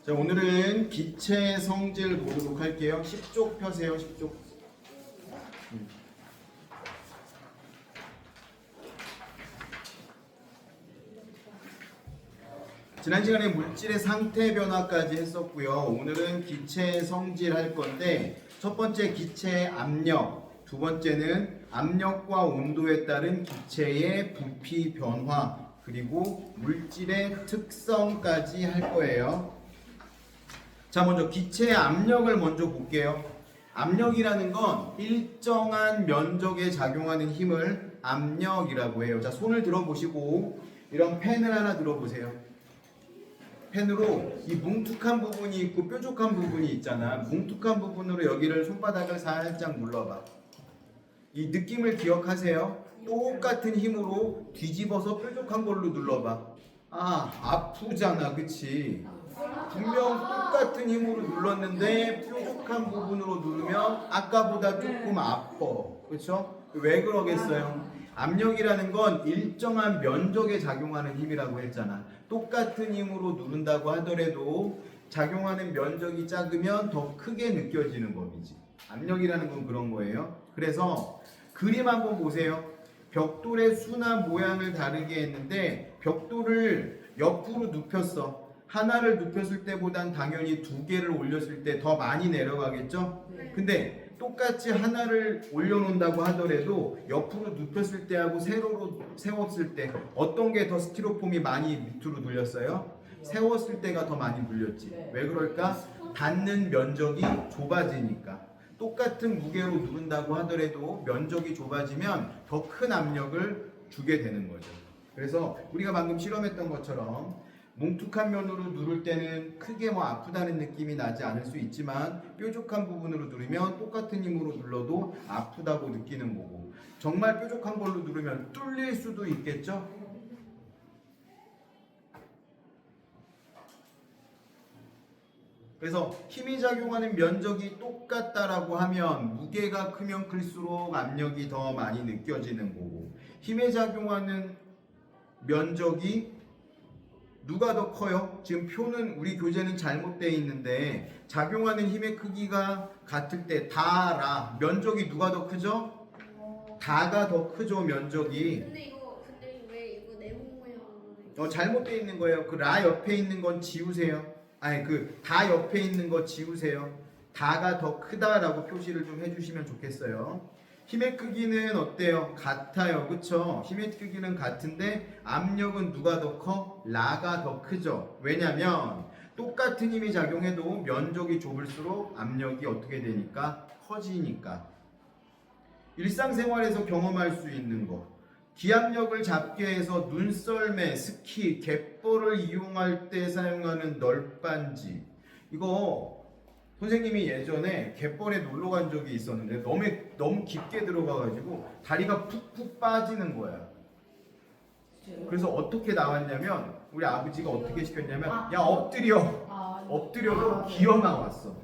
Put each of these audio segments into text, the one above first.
자, 오늘은 기체 성질 보도록 할게요. 10쪽 펴세요. 10쪽. 지난 시간에 물질의 상태 변화까지 했었고요. 오늘은 기체 성질 할 건데 첫 번째 기체 압력, 두 번째는 압력과 온도에 따른 기체의 부피 변화, 그리고 물질의 특성까지 할 거예요. 자, 먼저 기체의 압력을 먼저 볼게요. 압력이라는 건 일정한 면적에 작용하는 힘을 압력이라고 해요. 자, 손을 들어보시고 이런 펜을 하나 들어보세요. 펜으로 이 뭉툭한 부분이 있고 뾰족한 부분이 있잖아. 뭉툭한 부분으로 여기를 손바닥을 살짝 눌러봐. 이 느낌을 기억하세요. 똑같은 힘으로 뒤집어서 뾰족한 걸로 눌러봐. 아, 아프잖아, 그치? 분명 똑같은 힘으로 눌렀는데 뾰족한 부분으로 누르면 아까보다 조금 아파. 그렇죠? 왜 그러겠어요? 압력이라는 건 일정한 면적에 작용하는 힘이라고 했잖아. 똑같은 힘으로 누른다고 하더라도 작용하는 면적이 작으면 더 크게 느껴지는 법이지. 압력이라는 건 그런 거예요. 그래서 그림 한번 보세요. 벽돌의 수나 모양을 다르게 했는데 벽돌을 옆으로 눕혔어. 하나를 눕혔을 때보단 당연히 두 개를 올렸을 때 더 많이 내려가겠죠? 근데 똑같이 하나를 올려놓는다고 하더라도 옆으로 눕혔을 때하고 세로로 세웠을 때 어떤 게 더 스티로폼이 많이 밑으로 눌렸어요? 세웠을 때가 더 많이 눌렸지. 왜 그럴까? 닿는 면적이 좁아지니까. 똑같은 무게로 누른다고 하더라도 면적이 좁아지면 더 큰 압력을 주게 되는 거죠. 그래서 우리가 방금 실험했던 것처럼 뭉툭한 면으로 누를 때는 크게 아프다는 느낌이 나지 않을 수 있지만 뾰족한 부분으로 누르면 똑같은 힘으로 눌러도 아프다고 느끼는 거고, 정말 뾰족한 걸로 누르면 뚫릴 수도 있겠죠? 그래서 힘이 작용하는 면적이 똑같다라고 하면 무게가 크면 클수록 압력이 더 많이 느껴지는 거고, 힘에 작용하는 면적이 누가 더 커요? 지금 표는 우리 교재는 잘못되어 있는데 작용하는 힘의 크기가 같을 때 다라 면적이 누가 더 크죠? 다가 더 크죠, 면적이. 근데 왜 이거 네모 모양? 잘못되어 있는 거예요. 그 라 옆에 있는 건 지우세요. 아니, 그 다 옆에 있는 거 지우세요. 다가 더 크다라고 표시를 좀 해주시면 좋겠어요. 힘의 크기는 어때요? 같아요. 그쵸? 힘의 크기는 같은데 압력은 누가 더 커? 라가 더 크죠. 왜냐면 똑같은 힘이 작용해도 면적이 좁을수록 압력이 어떻게 되니까? 커지니까. 일상생활에서 경험할 수 있는 거. 기압력을 잡게 해서 눈썰매, 스키, 갯벌을 이용할 때 사용하는 널빤지. 이거 선생님이 예전에 갯벌에 놀러 간 적이 있었는데 너무 깊게 들어가가지고 다리가 푹푹 빠지는 거야. 그래서 어떻게 나왔냐면 우리 아버지가 어떻게 시켰냐면 야, 엎드려로 기어 나왔어.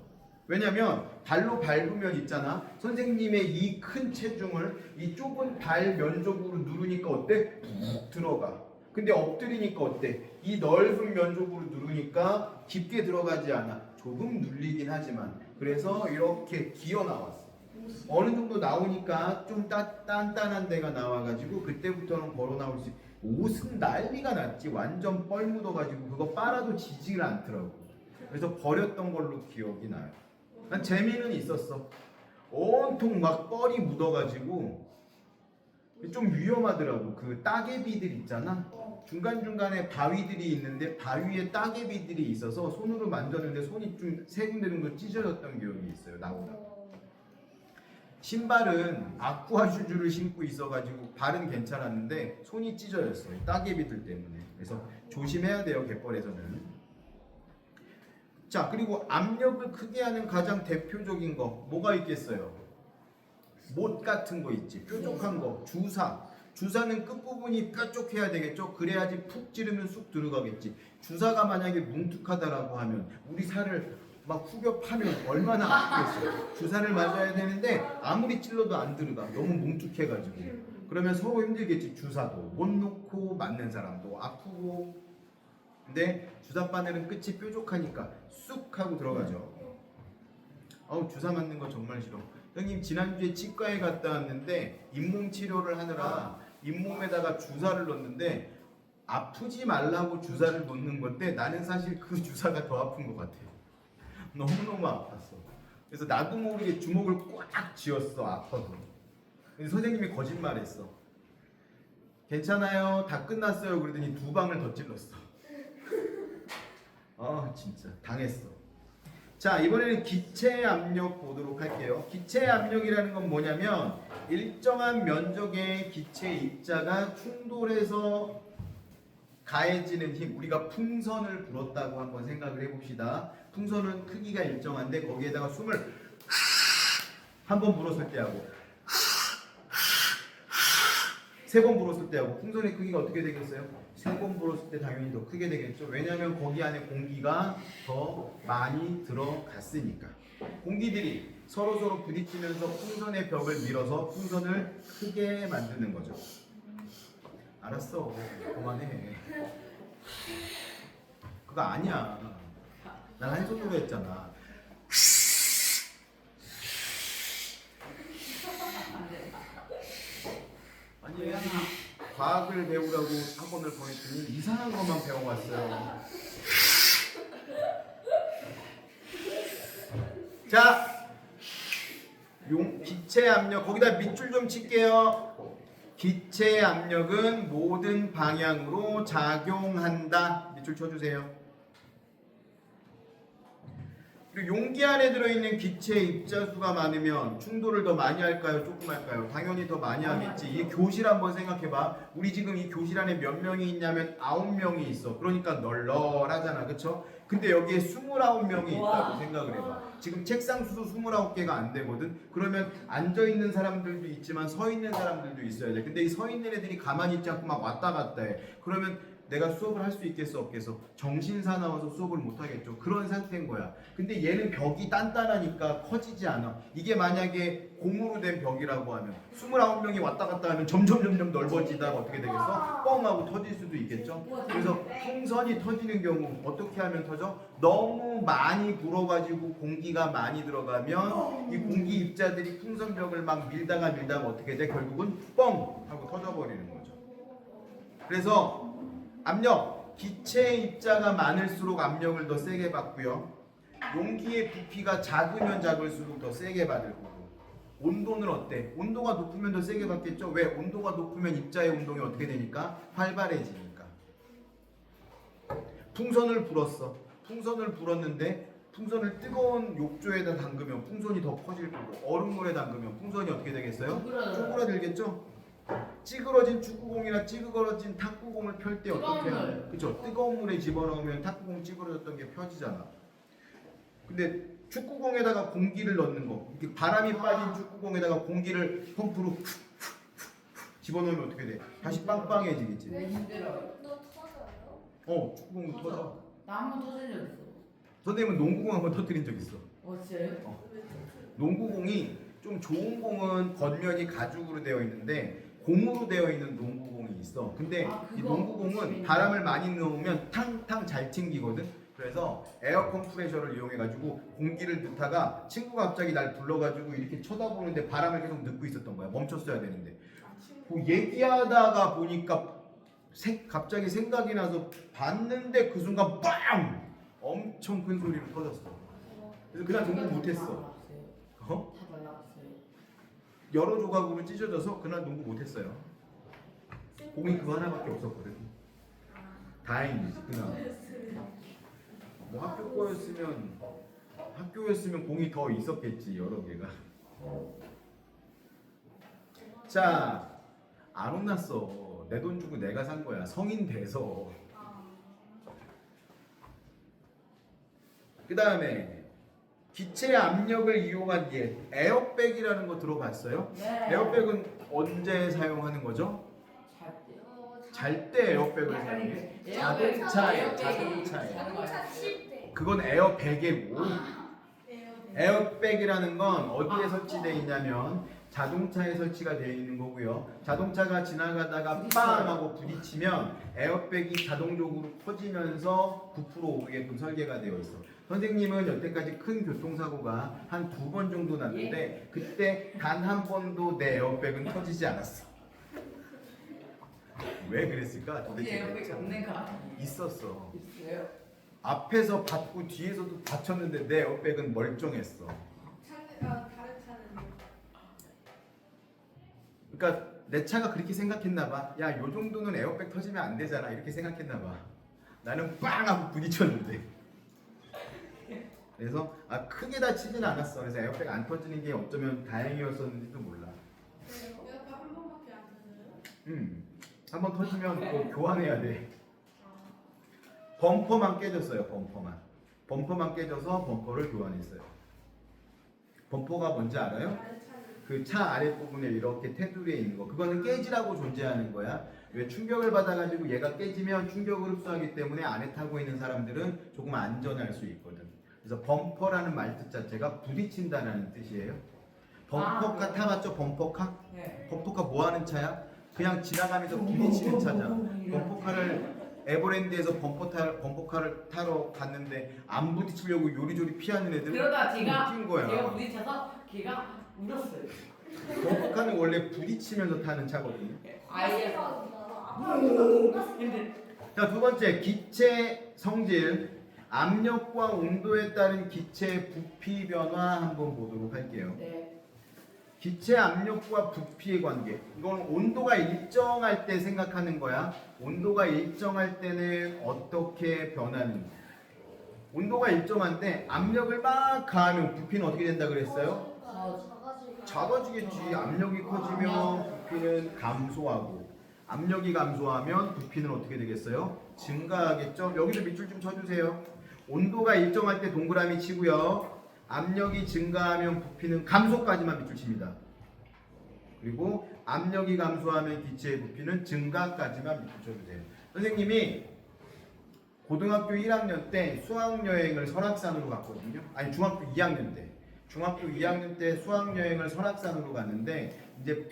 왜냐면 발로 밟으면 있잖아, 선생님의 이 큰 체중을 이 좁은 발 면적으로 누르니까 어때? 푹 들어가. 근데 엎드리니까 어때? 이 넓은 면적으로 누르니까 깊게 들어가지 않아. 조금 눌리긴 하지만. 그래서 이렇게 기어 나왔어. 어느 정도 나오니까 좀 단단한 데가 나와가지고 그때부터는 걸어 나올 수 있어. 옷은 난리가 났지. 완전 뻘 묻어가지고 그거 빨아도 지지를 않더라고. 그래서 버렸던 걸로 기억이 나요. 난 재미는 있었어. 온통 막 뻘이 묻어가지고 좀 위험하더라고. 그 따개비들 있잖아. 중간중간에 바위들이 있는데 바위에 따개비들이 있어서 손으로 만졌는데 손이 좀 세 군데 정도 찢어졌던 기억이 있어요. 나보다. 신발은 아쿠아 슈즈를 신고 있어가지고 발은 괜찮았는데 손이 찢어졌어요. 따개비들 때문에. 그래서 조심해야 돼요, 갯벌에서는. 자, 그리고 압력을 크게 하는 가장 대표적인 거 뭐가 있겠어요? 못 같은 거 있지. 뾰족한 거. 주사. 주사는 끝부분이 뾰족해야 되겠죠. 그래야지 푹 찌르면 쑥 들어가겠지. 주사가 만약에 뭉툭하다라고 하면 우리 살을 막 후벼 파면 얼마나 아프겠어요. 주사를 맞아야 되는데 아무리 찔러도 안 들어가. 너무 뭉툭해가지고. 그러면 서로 힘들겠지. 주사도 못 놓고 맞는 사람도 아프고. 근데 주사 바늘은 끝이 뾰족하니까 쑥 하고 들어가죠. 주사 맞는 거 정말 싫어. 형님 지난주에 치과에 갔다 왔는데 잇몸 치료를 하느라 잇몸에다가 주사를 넣었는데 아프지 말라고 주사를 놓는 건데 나는 사실 그 주사가 더 아픈 것 같아. 너무너무 아팠어. 그래서 나도 모르게 주먹을 꽉 쥐었어, 아파서. 근데 선생님이 거짓말했어. 괜찮아요, 다 끝났어요. 그러더니 2방을 더 찔렀어. 진짜 당했어. 자, 이번에는 기체 압력 보도록 할게요. 기체 압력이라는 건 뭐냐면 일정한 면적의 기체 입자가 충돌해서 가해지는 힘, 우리가 풍선을 불었다고 한번 생각을 해봅시다. 풍선은 크기가 일정한데 거기에다가 숨을 한 번 불었을 때하고 3번 불었을 때하고 풍선의 크기가 어떻게 되겠어요? 3번 불었을 때 당연히 더 크게 되겠죠. 왜냐하면 거기 안에 공기가 더 많이 들어갔으니까. 공기들이 서로 부딪히면서 풍선의 벽을 밀어서 풍선을 크게 만드는 거죠. 알았어, 그만해. 그거 아니야. 난 한 손으로 했잖아. 아니, 애들이 과학을 배우라고 학원을 보냈더니 이상한 것만 배워왔어요. 자, 기체 압력, 거기다 밑줄 좀 칠게요. 기체 압력은 모든 방향으로 작용한다. 밑줄 쳐주세요. 그리고 용기 안에 들어있는 기체 입자수가 많으면 충돌을 더 많이 할까요? 조금 할까요? 당연히 더 많이 하겠지. 이 교실 한번 생각해봐. 우리 지금 이 교실 안에 몇 명이 있냐면 9명이 있어. 그러니까 널널하잖아, 그쵸? 근데 여기에 29명이 있다고 생각을 해봐. 지금 책상 수도 29개가 안 되거든. 그러면 앉아있는 사람들도 있지만 서 있는 사람들도 있어야 돼. 근데 이 서 있는 애들이 가만히 있지 않고 막 왔다 갔다 해. 그러면 내가 수업을 할 수 있겠어 없겠어? 정신사 나와서 수업을 못 하겠죠. 그런 상태인 거야. 근데 얘는 벽이 단단하니까 커지지 않아. 이게 만약에 고무로 된 벽이라고 하면 29명이 왔다 갔다 하면 점점 넓어지다가 어떻게 되겠어? 뻥 하고 터질 수도 있겠죠. 그래서 풍선이 터지는 경우 어떻게 하면 터져? 너무 많이 불어가지고 공기가 많이 들어가면 이 공기 입자들이 풍선벽을 막 밀다가 어떻게 돼? 결국은 뻥 하고 터져버리는 거죠. 그래서 압력, 기체 입자가 많을수록 압력을 더 세게 받고요. 용기의 부피가 작으면 작을수록 더 세게 받을 거고. 온도는 어때? 온도가 높으면 더 세게 받겠죠? 왜? 온도가 높으면 입자의 운동이 어떻게 되니까? 활발해지니까. 풍선을 불었어. 풍선을 불었는데 풍선을 뜨거운 욕조에다 담그면 풍선이 더 커질 거고, 얼음물에 담그면 풍선이 어떻게 되겠어요? 쪼그라들겠죠? 찌그러진 축구공이나 찌그러진 탁구공을 펼 때 어떻게 하나요? 그쵸? 뜨거운 물에 집어넣으면 탁구공 찌그러졌던 게 펴지잖아. 근데 축구공에다가 공기를 넣는 거, 이렇게 바람이 빠진 축구공에다가 공기를 펌프로 집어넣으면 어떻게 돼? 다시 빵빵해지겠지. 왜 힘들어? 너 터져요? 축구공도 터져. 나 한 번 터진 적 있어. 선생님은 농구공 한번 터뜨린 적 있어. 진짜요? 농구공이 좀 좋은 공은 겉면이 가죽으로 되어 있는데 고무로 되어 있는 농구공이 있어. 근데 이 농구공은 바람을 많이 넣으면 탕탕 잘 튕기거든. 그래서 에어 컴프레셔를 이용해가지고 공기를 넣다가 친구가 갑자기 날 불러가지고 이렇게 쳐다보는데 바람을 계속 넣고 있었던 거야. 멈췄어야 되는데. 그 얘기하다가 보니까 갑자기 생각이 나서 봤는데 그 순간 빵! 엄청 큰 소리로 터졌어. 그래서 그날 농구 못했어. 다 날라갔어요. 여러 조각으로 찢어져서 그날 농구 못했어요. 공이 그거 하나밖에 없었거든. 다행이지 그날. 뭐 학교였으면 공이 더 있었겠지, 여러 개가. 자, 안 혼났어. 내 돈 주고 내가 산 거야. 성인 돼서. 그 다음에 기체 압력을 이용한 에어백이라는 거 들어봤어요? 네. 에어백은 언제 사용하는 거죠? 잘 때 에어백을 사용해. 자동차에. 자동차 칠 때. 그건 에어백이고, 에어백이라는 건 어디에 설치되어 있냐면 자동차에 설치가 되어 있는 거고요. 자동차가 지나가다가 빵 하고 부딪히면 에어백이 자동적으로 커지면서 부풀어 오르게끔 설계가 되어 있어. 선생님은 여태까지 큰 교통사고가 한 2번 정도 났는데 그때 단 한 번도 내 에어백은 터지지 않았어. 왜 그랬을까? 도대체 에어백이 없는 거 아니에요? 있었어. 있어요. 앞에서 받고 뒤에서도 받쳤는데 내 에어백은 멀쩡했어. 다른 차는 그러니까 내 차가 그렇게 생각했나 봐. 야, 요 정도는 에어백 터지면 안 되잖아. 이렇게 생각했나 봐. 나는 빵 하고 부딪혔는데. 그래서 크게 다치진 않았어. 그래서 에어백 안 터지는 게 어쩌면 다행이었었는지도 몰라. 에어컨 한 번밖에 안 터져요? 한번 터지면 또 교환해야 돼. 범퍼만 깨졌어요. 범퍼만 깨져서 범퍼를 교환했어요. 범퍼가 뭔지 알아요? 다른 차는 그 차 아랫부분에 이렇게 테두리에 있는 거, 그거는 깨지라고 존재하는 거야. 왜? 충격을 받아가지고 얘가 깨지면 충격을 흡수하기 때문에 안에 타고 있는 사람들은 조금 안전할 수 있거든. 그래서 범퍼라는 말뜻 자체가 부딪힌다는 뜻이에요. 범퍼카 타봤죠? 범퍼카? 네. 범퍼카 뭐 하는 차야? 그냥 지나가면서 부딪히는 차잖아. 범퍼카를 에버랜드에서 범퍼카를 타러 갔는데 안 부딪히려고 요리조리 피하는 애들 그러다 제가 웃긴 거야. 부딪혀서 걔가 울었어요. 범퍼카는 원래 부딪히면서 타는 차거든요. 아예. 근데 자, 두 번째, 기체 성질, 압력과 온도에 따른 기체 부피 변화 한번 보도록 할게요. 네. 기체 압력과 부피의 관계. 이건 온도가 일정할 때 생각하는 거야. 온도가 일정할 때는 어떻게 변하는지. 온도가 일정한데 압력을 막 가하면 부피는 어떻게 된다 그랬어요? 작아지겠지. 압력이 커지면 부피는 감소하고, 압력이 감소하면 부피는 어떻게 되겠어요? 증가하겠죠? 여기도 밑줄 좀 쳐주세요. 온도가 일정할 때 동그라미 치고요. 압력이 증가하면 부피는 감소까지만 밑줄 칩니다. 그리고 압력이 감소하면 기체의 부피는 증가까지만 밑줄 쳐주세요. 선생님이 고등학교 1학년 때 수학여행을 설악산으로 갔거든요. 아니, 중학교 2학년 때. 중학교 2학년 때 수학여행을 설악산으로 갔는데 이제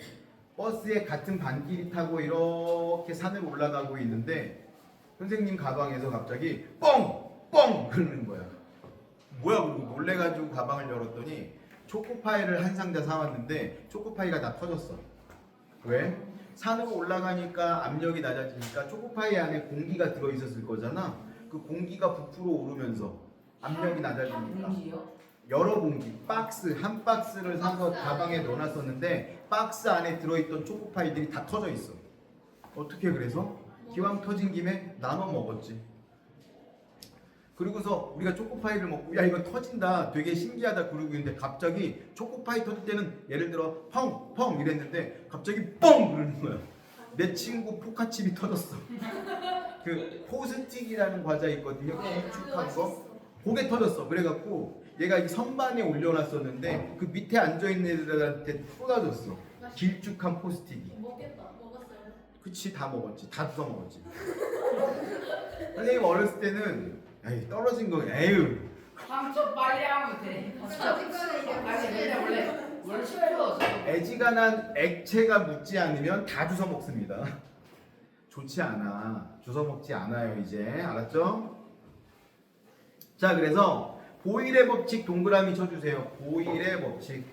버스에 같은 반길이 타고 이렇게 산을 올라가고 있는데 선생님 가방에서 갑자기 뻥! 뻥! 그러는 거야. 뭐야? 그러고 놀래가지고 가방을 열었더니 초코파이를 한 상자 사왔는데 초코파이가 다 터졌어. 왜? 산으로 올라가니까 압력이 낮아지니까 초코파이 안에 공기가 들어있었을 거잖아. 그 공기가 부풀어 오르면서 압력이 낮아지니까 공기요? 여러 공기, 박스, 한 박스를 사서 가방에 넣어놨었는데 박스 안에 들어있던 초코파이들이 다 터져 있어. 어떻게 그래서? 기왕 터진 김에 나눠 먹었지. 그리고서 우리가 초코파이를 먹고 야 이거 터진다 되게 신기하다 그러고 있는데 갑자기 초코파이 터질 때는 예를 들어 펑! 펑! 이랬는데 갑자기 뻥! 그러는 거야. 내 친구 포카칩이 터졌어. 그 포스틱이라는 과자 있거든요. 길쭉한 거. 그게 터졌어. 그래갖고 얘가 이 선반에 올려놨었는데 그 밑에 앉아있는 애들한테 쏟아졌어. 길쭉한 포스틱이. 먹었어요. 그치, 다 먹었지. 다 주워 먹었지. 선생님 어렸을 때는 에이 떨어진 거 에휴. 3초 빨리 하면 돼. 원래 10초. 애지간한 액체가 묻지 않으면 다 주워 먹습니다. 좋지 않아. 주워 먹지 않아요 이제. 알았죠? 자, 그래서 보일의 법칙 동그라미 쳐주세요. 보일의 법칙.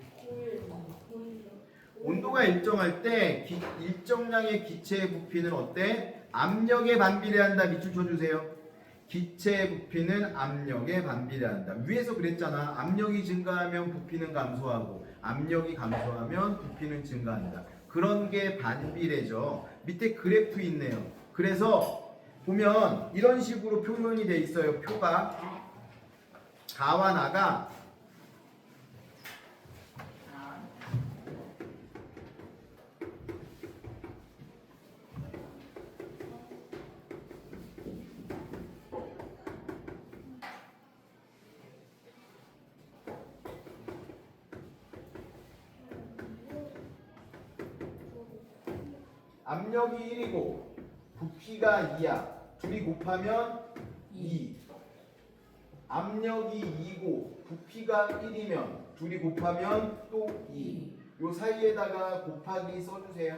온도가 일정할 때 일정량의 기체의 부피는 어때? 압력에 반비례한다. 밑줄 쳐주세요. 기체의 부피는 압력에 반비례한다. 위에서 그랬잖아. 압력이 증가하면 부피는 감소하고 압력이 감소하면 부피는 증가한다. 그런 게 반비례죠. 밑에 그래프 있네요. 그래서 보면 이런 식으로 표현이 돼 있어요. 표가 가와 나가 압력이 1이고 부피가 2야. 둘이 곱하면 2. 압력이 2고 부피가 1이면 둘이 곱하면 또 2. 요 사이에다가 곱하기 써주세요.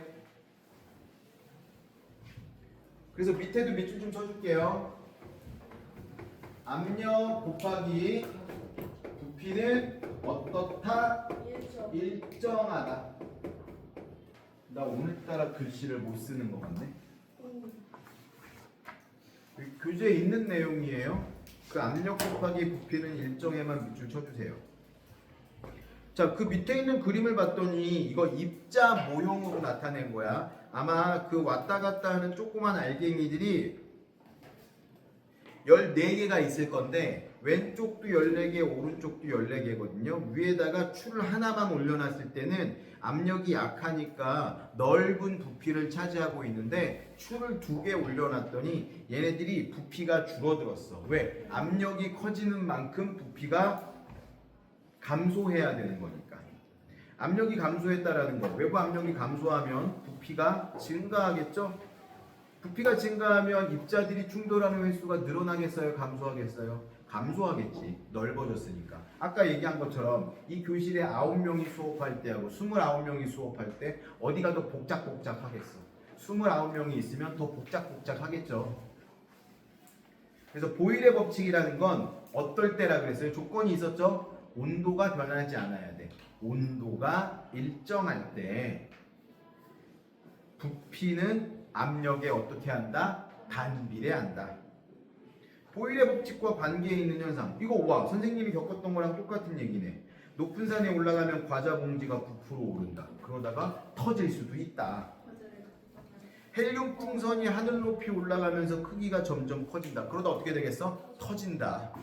그래서 밑에도 밑줄 좀 쳐줄게요. 압력 곱하기 부피는 어떻다? 일정하다. 나 오늘따라 글씨를 못 쓰는 것 같네. 교재에 있는 내용이에요. 그 압력 곱하기 부피는 일정에만 밑줄 쳐주세요. 자, 그 밑에 있는 그림을 봤더니 이거 입자 모형으로 나타낸 거야. 아마 그 왔다 갔다 하는 조그만 알갱이들이 14개가 있을 건데 왼쪽도 14개, 오른쪽도 14개거든요. 위에다가 줄을 하나만 올려놨을 때는 압력이 약하니까 넓은 부피를 차지하고 있는데 줄을 2개 올려놨더니 얘네들이 부피가 줄어들었어. 왜? 압력이 커지는 만큼 부피가 감소해야 되는 거니까. 압력이 감소했다라는 거. 외부 압력이 감소하면 부피가 증가하겠죠? 부피가 증가하면 입자들이 충돌하는 횟수가 늘어나겠어요? 감소하겠어요? 감소하겠지. 넓어졌으니까. 아까 얘기한 것처럼 이 교실에 9명이 수업할 때하고 29명이 수업할 때 어디가 더 복작복작하겠어? 29명이 있으면 더 복작복작하겠죠. 그래서 보일의 법칙이라는 건 어떨 때라 그랬어요? 조건이 있었죠? 온도가 변하지 않아야 돼. 온도가 일정할 때 부피는 압력에 어떻게 한다? 반비례한다. 보일의 법칙과 관계에 있는 현상. 이거 와, 선생님이 겪었던 거랑 똑같은 얘기네. 높은 산에 올라가면 과자 봉지가 부풀어 오른다. 그러다가 터질 수도 있다. 헬륨 풍선이 하늘 높이 올라가면서 크기가 점점 커진다. 그러다 어떻게 되겠어? 터진다.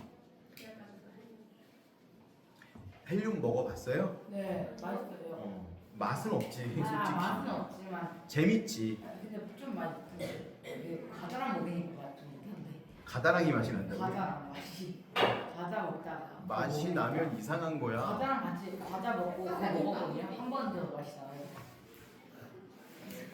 헬륨 먹어봤어요? 네, 맛있어요. 맛은 없지, 솔직히. 맛은 없지만 재밌지. 근데 좀 맛있던데. 과자랑 먹으니까 좀 못한데. 가다랑이 맛이 난다고. 과자랑 맛이 과자 먹다가 맛이 나면 이상한 거야. 과자랑 같이 과자 먹고 그거 먹었거든요. 한 번 더 맛이 나요.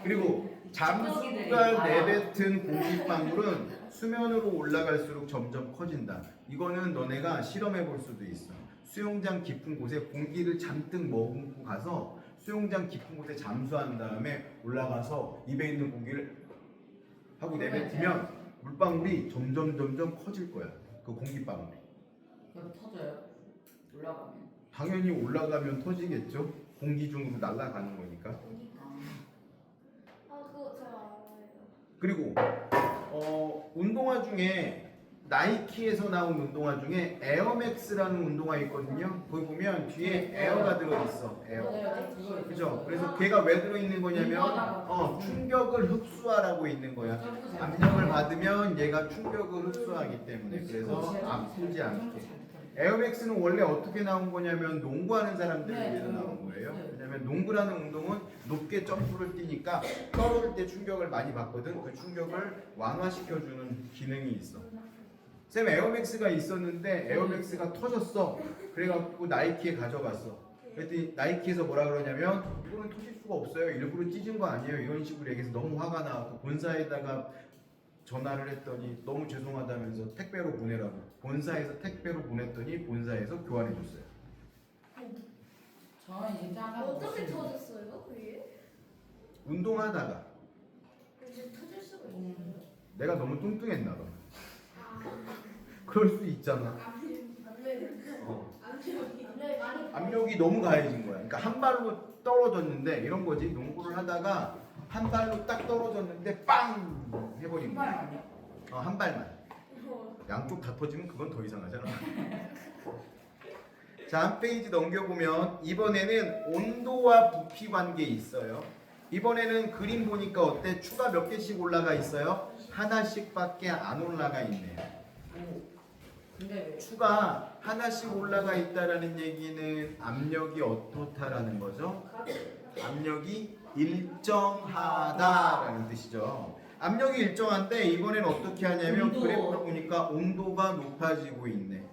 그리고 잠수가 내뱉은 공기방울은 수면으로 올라갈수록 점점 커진다. 이거는 너네가 실험해 볼 수도 있어. 수영장 깊은 곳에 공기를 잔뜩 머금고 가서 수영장 깊은 곳에 잠수한 다음에 올라가서 입에 있는 공기를 하고 내뱉으면 물방울이 점점 커질 거야. 그 공기방울이. 그럼 터져요? 올라가면. 당연히 올라가면 터지겠죠. 공기 중으로 날아가는 거니까. 그거 저 알아요. 그리고 운동화 중에 나이키에서 나온 운동화 중에 에어맥스라는 운동화 있거든요. 거기 보면 뒤에 에어가 들어있어. 에어. 맞아요. 그죠? 그래서 걔가 왜 들어있는 거냐면 충격을 흡수하라고 있는 거야. 압력을 받으면 얘가 충격을 흡수하기 때문에 그래서 아프지 않게. 에어맥스는 원래 어떻게 나온 거냐면 농구하는 사람들을 위해서 나온 거예요. 왜냐면 농구라는 운동은 높게 점프를 뛰니까 떨어질 때 충격을 많이 받거든. 그 충격을 완화시켜주는 기능이 있어. 쌤 에어맥스가 있었는데 에어맥스가 터졌어. 그래갖고 나이키에 가져갔어. 그랬더니 나이키에서 뭐라 그러냐면 이거는 터질 수가 없어요. 일부러 찢은 거 아니에요. 이런 식으로 얘기해서 너무 화가 나고 본사에다가 전화를 했더니 너무 죄송하다면서 택배로 보내라고. 본사에서 택배로 보냈더니 본사에서 교환해줬어요. 저는 진짜 어떻게 터졌어요, 그게? 운동하다가 이제 터질 수가 있어요. 내가 너무 뚱뚱했나 봐. 그럴 수 있잖아. 압력이 너무 가해진 거야. 그러니까 한 발로 떨어졌는데 이런 거지. 농구를 하다가 한 발로 딱 떨어졌는데 빵 해버린 거야. 신발만요? 한 발만. 양쪽 다 터지면 그건 더 이상하잖아. 자, 한 페이지 넘겨보면 이번에는 온도와 부피 관계 있어요. 이번에는 그림 보니까 어때? 추가 몇 개씩 올라가 있어요? 하나씩밖에 안 올라가 있네요. 근데 왜? 추가 하나씩 올라가 있다라는 얘기는 압력이 어떻다라는 거죠? 압력이 일정하다라는 뜻이죠. 압력이 일정한데 이번에는 어떻게 하냐면 온도. 그래프를 보니까 온도가 높아지고 있네.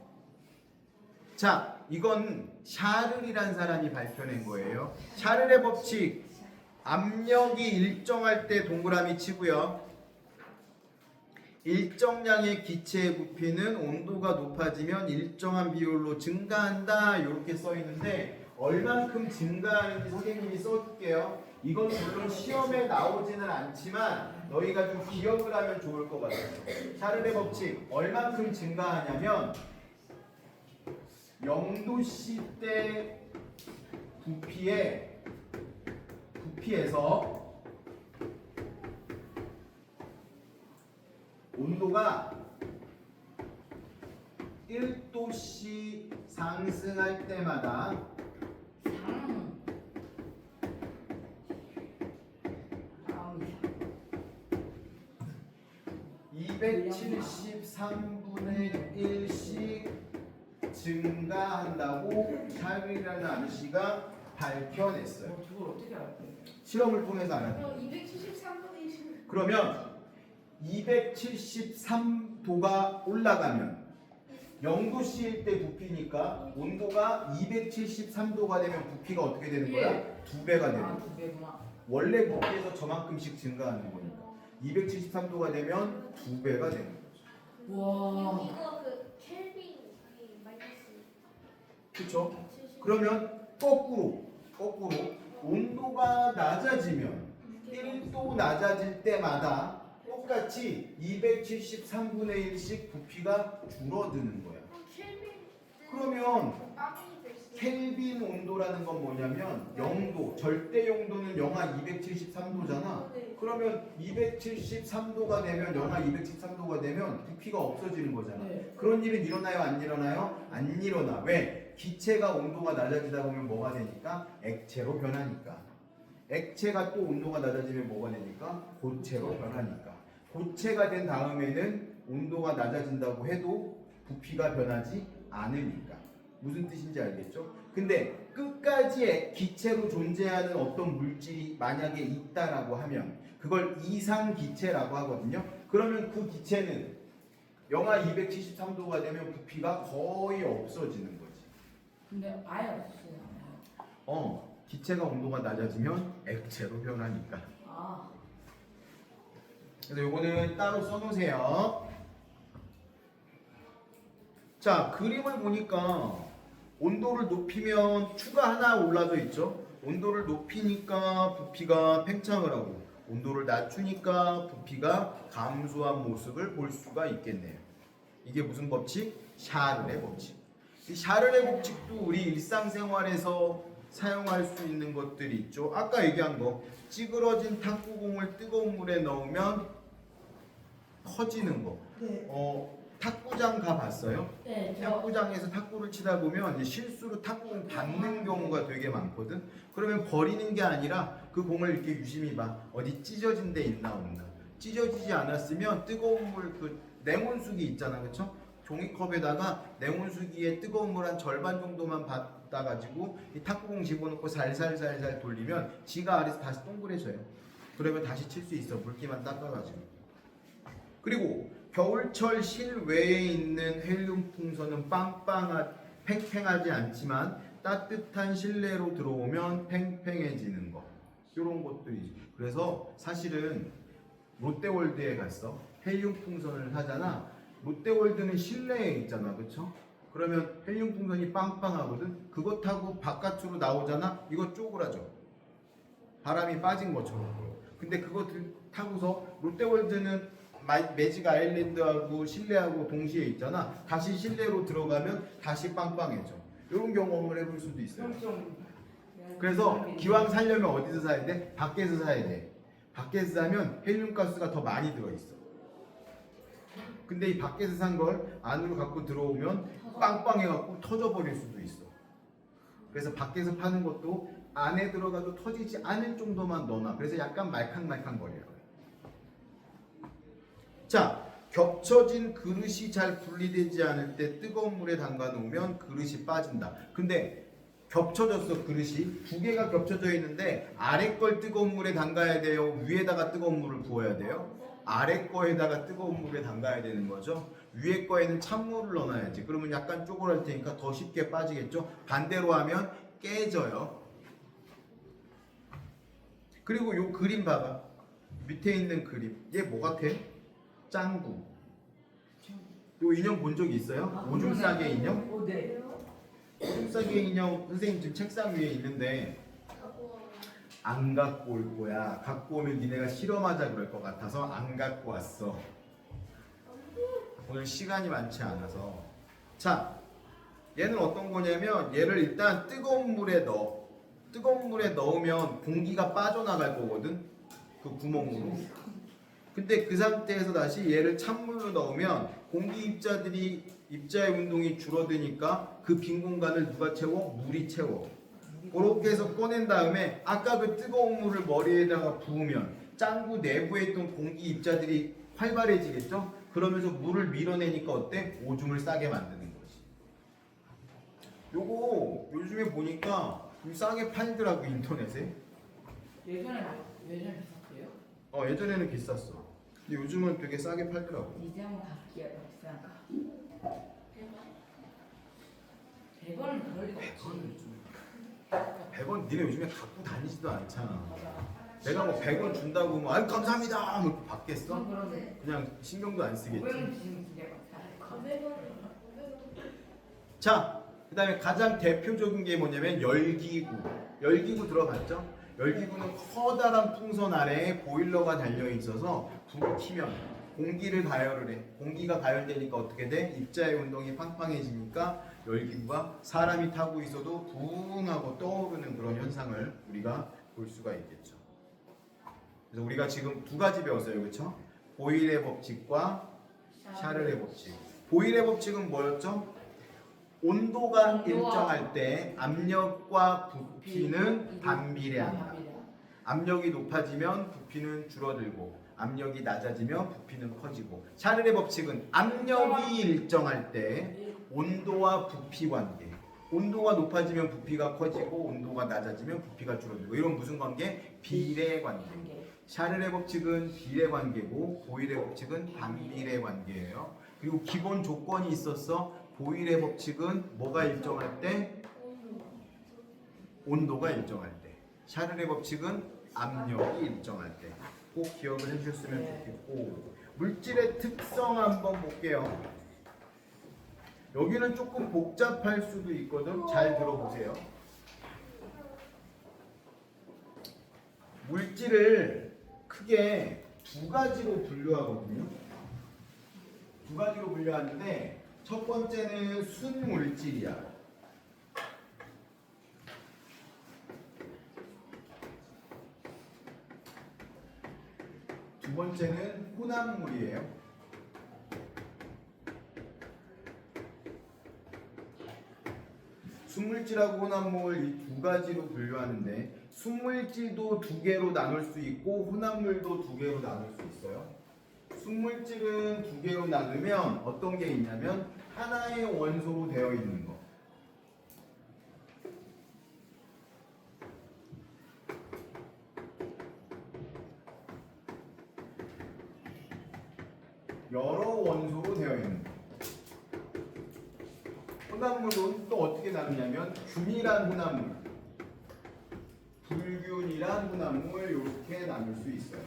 자, 이건 샤를이라는 사람이 밝혀낸 거예요. 샤를의 법칙. 압력이 일정할 때 동그라미 치고요. 일정량의 기체의 부피는 온도가 높아지면 일정한 비율로 증가한다. 이렇게 써 있는데 얼만큼 증가하는지 선생님이 써줄게요. 이건 물론 시험에 나오지는 않지만 너희가 좀 기억을 하면 좋을 것 같아요. 샤를의 법칙 얼만큼 증가하냐면 0도씨 때 부피에서 온도가 1도씨 상승할 때마다 다음이 273분의 1씩 증가한다고 샤를이라는 아저씨가 밝혀냈어요. 그걸 어떻게 알아요? 실험을 통해서 알았어요. 그럼 273분의 1씩 그러면 273도가 올라가면 0도씨일 때 부피니까 온도가 273도가 되면 부피가 어떻게 되는 거야? 2배가 되는 거야. 두 배구나. 원래 부피에서 저만큼씩 증가하는 거니까 273도가 되면 2배가 되는 거야. 와. 이거 그 켈빈이 마이너스 그렇죠? 70. 그러면 거꾸로 온도가 낮아지면 1도 낮아질 때마다 똑같이 273분의 1씩 부피가 줄어드는 거야. 켈빈 그러면 빵이 될 수. 켈빈 온도라는 건 뭐냐면 0도, 절대 용도는 영하 273도잖아. 네. 그러면 273도가 되면 영하 273도가 되면 부피가 없어지는 거잖아. 네. 그런 일은 일어나요, 안 일어나요? 안 일어나. 왜? 기체가 온도가 낮아지다 보면 뭐가 되니까? 액체로 변하니까. 액체가 또 온도가 낮아지면 뭐가 되니까? 고체로 변하니까. 고체가 된 다음에는 온도가 낮아진다고 해도 부피가 변하지 않으니까. 무슨 뜻인지 알겠죠? 근데 끝까지 기체로 존재하는 어떤 물질이 만약에 있다라고 하면 그걸 이상기체라고 하거든요. 그러면 그 기체는 영하 273도가 되면 부피가 거의 없어지는 거지. 근데 아예 없어요. 기체가 온도가 낮아지면 액체로 변하니까. 아. 그래서 요거는 따로 써놓으세요. 자, 그림을 보니까 온도를 높이면 추가 하나 올라져 있죠. 온도를 높이니까 부피가 팽창을 하고 온도를 낮추니까 부피가 감소한 모습을 볼 수가 있겠네요. 이게 무슨 법칙? 샤를의 법칙. 이 샤를의 법칙도 우리 일상생활에서 사용할 수 있는 것들이 있죠. 아까 얘기한 거 찌그러진 탁구공을 뜨거운 물에 넣으면 커지는 거. 네. 탁구장 가봤어요? 네. 탁구장에서 탁구를 치다 보면 이제 실수로 탁구공 받는 경우가 되게 많거든. 그러면 버리는 게 아니라 그 공을 이렇게 유심히 봐. 어디 찢어진 데 있나 없나. 찢어지지 않았으면 뜨거운 물 그 냉온수기 있잖아, 그렇죠? 종이컵에다가 냉온수기에 뜨거운 물 한 절반 정도만 받아가지고 이 탁구공 집어넣고 살살살살 돌리면 지가 아래서 다시 동그래져요. 그러면 다시 칠 수 있어. 물기만 닦아가지고. 그리고 겨울철 실외에 있는 헬륨 풍선은 팽팽하지 않지만 따뜻한 실내로 들어오면 팽팽해지는 거. 이런 것들이죠. 그래서 사실은 롯데월드에 갔어. 헬륨 풍선을 사잖아. 롯데월드는 실내에 있잖아, 그렇죠? 그러면 헬륨 풍선이 빵빵하거든. 그거 타고 바깥으로 나오잖아. 이거 쪼그라져. 바람이 빠진 것처럼. 근데 그거 타고서 롯데월드는 매직 아일랜드하고 실내하고 동시에 있잖아. 다시 실내로 들어가면 다시 빵빵해져. 이런 경험을 해볼 수도 있어요. 그래서 기왕 사려면 어디서 사야 돼? 밖에서 사야 돼. 밖에서 사면 헬륨 가스가 더 많이 들어있어. 근데 이 밖에서 산 걸 안으로 갖고 들어오면 빵빵해갖고 터져버릴 수도 있어. 그래서 밖에서 파는 것도 안에 들어가도 터지지 않을 정도만 넣어놔. 그래서 약간 말캉말캉거릴 거야. 자, 겹쳐진 그릇이 잘 분리되지 않을 때 뜨거운 물에 담가 놓으면 그릇이 빠진다. 근데 겹쳐졌어, 그릇이. 두 개가 겹쳐져 있는데 아래 걸 뜨거운 물에 담가야 돼요? 위에다가 뜨거운 물을 부어야 돼요? 아래 거에다가 뜨거운 물에 담가야 되는 거죠. 위에 거에는 찬물을 넣어놔야지. 그러면 약간 쪼그랄 테니까 더 쉽게 빠지겠죠. 반대로 하면 깨져요. 그리고 요 그림 봐봐. 밑에 있는 그림. 얘 뭐 같아? 짱구. 요 인형 본 적 있어요? 오줌 싸개 인형? 네. 오줌 짝짝이 인형 선생님 지금 책상 위에 있는데 안 갖고 올 거야. 갖고 오면 니네가 실험하자 그럴 것 같아서 안 갖고 왔어. 오늘 시간이 많지 않아서. 자, 얘는 어떤 거냐면 얘를 일단 뜨거운 물에 넣어. 뜨거운 물에 넣으면 공기가 빠져나갈 거거든. 그 구멍으로. 근데 그 상태에서 다시 얘를 찬물로 넣으면 공기 입자의 운동이 줄어드니까 그 빈 공간을 누가 채워? 물이 채워. 그렇게 해서 꺼낸 다음에 아까 그 뜨거운 물을 머리에다가 부으면 짱구 내부에 있던 공기 입자들이 활발해지겠죠? 그러면서 물을 밀어내니까 어때? 오줌을 싸게 만드는 거지. 요거 요즘에 보니까 좀 싸게 팔더라고 인터넷에. 예전에 비쌌어요? 예전에는 비쌌어. 근데 요즘은 되게 싸게 팔더라고. 이제 한번 가볼게요. 비싼가? 100원은 그럴 리가 없지. 100원 니네 요즘에 갖고 다니지도 않잖아. 맞아. 내가 뭐 100원 준다고 뭐 아유 감사합니다 뭐 받겠어? 그럼 그런데 그냥 신경도 안 쓰겠지. 500원 주시면 기대가 잘할 거. 500원. 자, 그 다음에 가장 대표적인 게 뭐냐면 열기구. 열기구 들어봤죠? 열기구는 커다란 풍선 아래에 보일러가 달려 있어서 불을 켜면 공기를 가열을 해. 공기가 가열되니까 어떻게 돼? 입자의 운동이 팡팡해지니까 열기구가 사람이 타고 있어도 붕 하고 떠오르는 그런 현상을 우리가 볼 수가 있겠죠. 그래서 우리가 지금 두 가지 배웠어요. 그렇죠? 보일의 법칙과 샤를의 법칙. 보일의 법칙은 뭐였죠? 온도가 일정할 때 압력과 부피는 반비례한다. 압력이 높아지면 부피는 줄어들고 압력이 낮아지면 부피는 커지고. 샤를의 법칙은 압력이 일정할 때 온도와 부피 관계. 온도가 높아지면 부피가 커지고 온도가 낮아지면 부피가 줄어들고. 이런 무슨 관계? 비례 관계. 샤를의 법칙은 비례 관계고 보일의 법칙은 반비례 관계예요. 그리고 기본 조건이 있었어. 보일의 법칙은 뭐가 일정할 때? 온도가 일정할 때. 샤를의 법칙은 압력이 일정할 때. 꼭 기억을 해주셨으면 좋겠고. 물질의 특성 한번 볼게요. 여기는 조금 복잡할 수도 있거든. 잘 들어보세요. 물질을 크게 두 가지로 분류하거든요. 두 가지로 분류하는데 첫 번째는 순물질이야. 두 번째는 혼합물이에요. 순물질하고 혼합물 이 두 가지로 분류하는데 순물질도 두 개로 나눌 수 있고 혼합물도 두 개로 나눌 수 있어요. 순물질은 두 개로 나누면 어떤 게 있냐면 하나의 원소로 되어 있는 거. 여러 원소로 되어 있는 거. 혼합물은 또 어떻게 나누냐면 균일한 혼합물, 불균일한 혼합물 이렇게 나눌 수 있어요.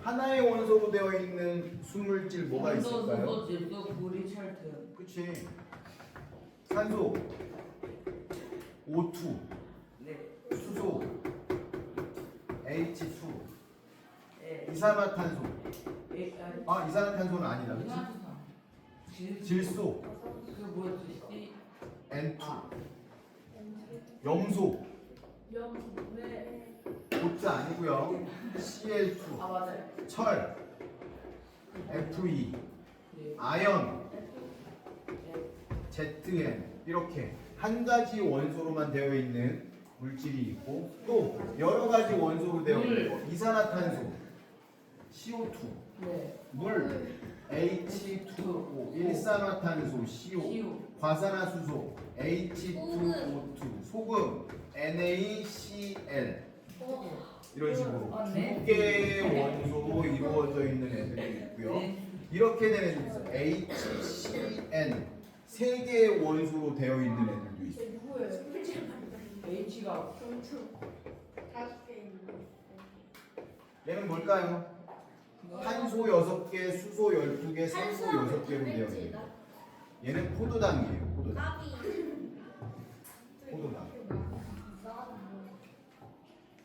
하나의 원소로 되어 있는 순물질 뭐가 있을까요? 질소, 구리, 철등. 그치. 산소, O2, 네. 수소, H2, 네. 이산화탄소. 아, 이산화탄소는 아니다. 그치? 질소. 질소, 그 뭐였지? N2, 염소, 왜? 보트 아니고요. Cl2, 맞아요. 철, Fe, 네. 아연, 네. Zn 이렇게 한 가지 원소로만 되어 있는 물질이 있고 또 여러 가지 원소로 되어 있는 거. 이산화탄소, CO2, 네. 물, H2O, 일산화탄소, CO, 과산화수소, H2O2, 소금, NaCl 이런 식으로 두 개의 원소로 이루어져 있는 애들이 있고요. 이렇게 된 애들도 있어요. HCN 세 개의 원소로 되어 있는 애들도 있어요. 누구예요? H가 5개 있는데. 얘는 뭘까요? 탄소 6개, 수소 12개, 산소 6개로 되어 있는 얘는 포도당이에요. 포도당. 까비. 정도다.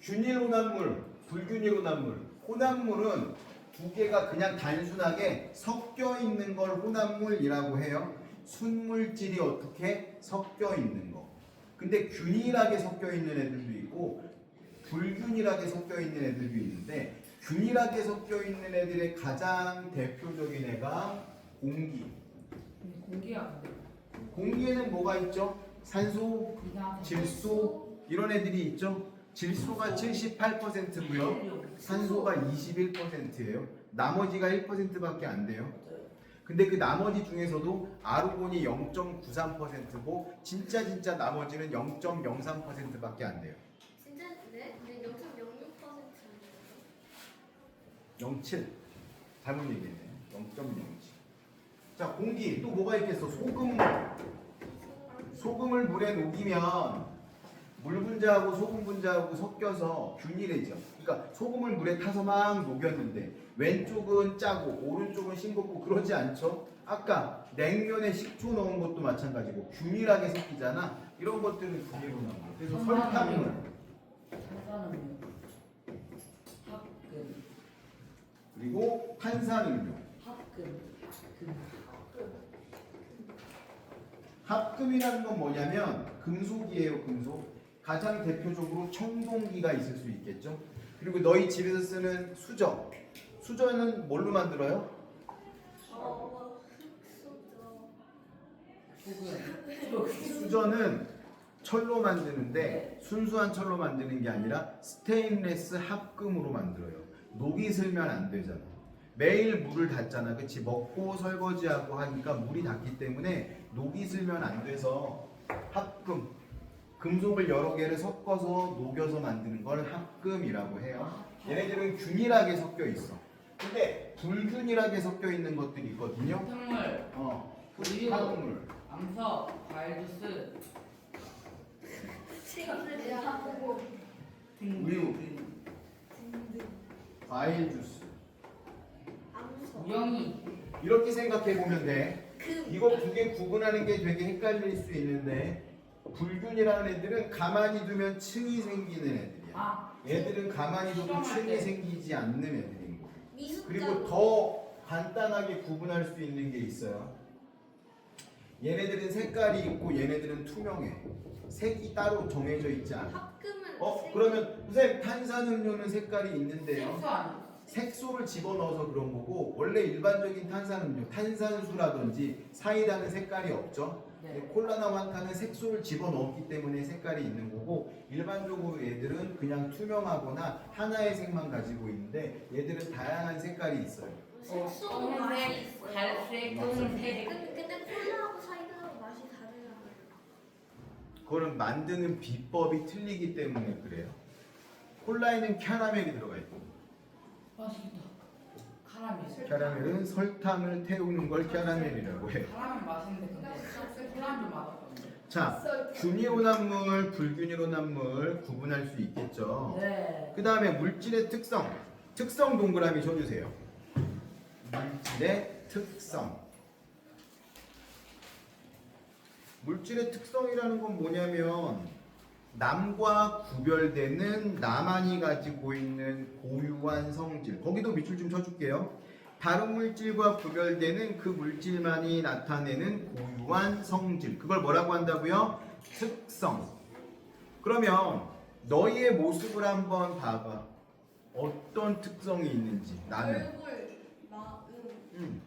균일 혼합물, 불균일 혼합물. 혼합물은 두 개가 그냥 단순하게 섞여 있는 걸 혼합물이라고 해요. 순물질이 어떻게 섞여 있는 거. 근데 균일하게 섞여 있는 애들도 있고 불균일하게 섞여 있는 애들도 있는데 균일하게 섞여 있는 애들의 가장 대표적인 애가 공기. 공기가 공기에는 뭐가 있죠? 산소, 그냥 질소 이런 애들이 있죠. 질소가 78%고요. 산소가 21%예요. 나머지가 1%밖에 안 돼요. 근데 그 나머지 중에서도 아르곤이 0.93%고 진짜 나머지는 0.03%밖에 안 돼요. 진짜 네? 근데 0.06%. 07. 잘못 얘기했네요. 0.07. 자, 공기 또 뭐가 있겠어? 소금물. 소금을 물에 녹이면 물 분자하고 소금 분자하고 섞여서 균일해져. 그러니까 소금을 물에 타서 막 녹였는데 왼쪽은 짜고 오른쪽은 싱겁고 그러지 않죠? 아까 냉면에 식초 넣은 것도 마찬가지고 균일하게 섞이잖아. 이런 것들은 균일로 나온 거예요. 그래서 설탕물, 탄산음료, 합금, 그리고 탄산음료. 합금. 합금이라는 건 뭐냐면 금속이에요, 금속. 가장 대표적으로 청동기가 있을 수 있겠죠. 그리고 너희 집에서 쓰는 수저. 수저는 뭘로 만들어요? 수저는 철로 만드는데 순수한 철로 만드는 게 아니라 스테인레스 합금으로 만들어요. 녹이 슬면 안 되잖아. 매일 물을 닫잖아. 그치? 먹고 설거지하고 하니까 물이 닿기 때문에 녹이 슬면 안 돼서 합금. 금속을 여러 개를 섞어서 녹여서 만드는 걸 합금이라고 해요. 얘네들은 균일하게 섞여 있어. 근데 불균일하게 섞여 있는 것들이 있거든요. 생물, 우유, 화학물. 암석, 과일 주스, 우유, 과일 주스. 우영이, 이렇게 생각해 보면 돼. 이거 두 개 구분하는 게 되게 헷갈릴 수 있는데 불균이라는 애들은 가만히 두면 층이 생기는 애들이야. 얘들은 가만히 두면 층이 생기지 않는 애들인 거야. 그리고 더 간단하게 구분할 수 있는 게 있어요. 얘네들은 색깔이 있고 얘네들은 투명해. 색이 따로 정해져 있지 않아. 그러면 선생님 탄산음료는 색깔이 있는데요. 색소 아니야? 색소를 집어넣어서 그런 거고 원래 일반적인 탄산음료, 탄산수라든지 사이다는 색깔이 없죠. 네. 콜라나 환타는 색소를 집어넣었기 때문에 색깔이 있는 거고 일반적으로 얘들은 그냥 투명하거나 하나의 색만 가지고 있는데 얘들은 다양한 색깔이 있어요. 색소도 맛이 검은색, 있어요. 갈색, 검은색. 근데 콜라하고 사이다하고 맛이 다르잖아요. 그거는 만드는 비법이 틀리기 때문에 그래요. 콜라에는 캐러멜이 들어가 있고 맛있다. 카라멜. 캐러멜은 설탕을 태우는 걸 캐러멜이라고 해요. 카라멜 맛있는데 근데 콜라는 좀 맛없던데. 자, 균일 혼합물, 불균일 혼합물 구분할 수 있겠죠. 네. 그 다음에 물질의 특성. 특성 동그라미 쳐주세요. 물질의 특성. 물질의 특성이라는 건 뭐냐면 남과 구별되는 나만이 가지고 있는 고유한 성질. 거기도 밑줄 좀 쳐줄게요. 다른 물질과 구별되는 그 물질만이 나타내는 고유한 성질. 그걸 뭐라고 한다고요? 특성. 그러면 너희의 모습을 한번 봐봐. 어떤 특성이 있는지. 나는. 얼굴, 마음,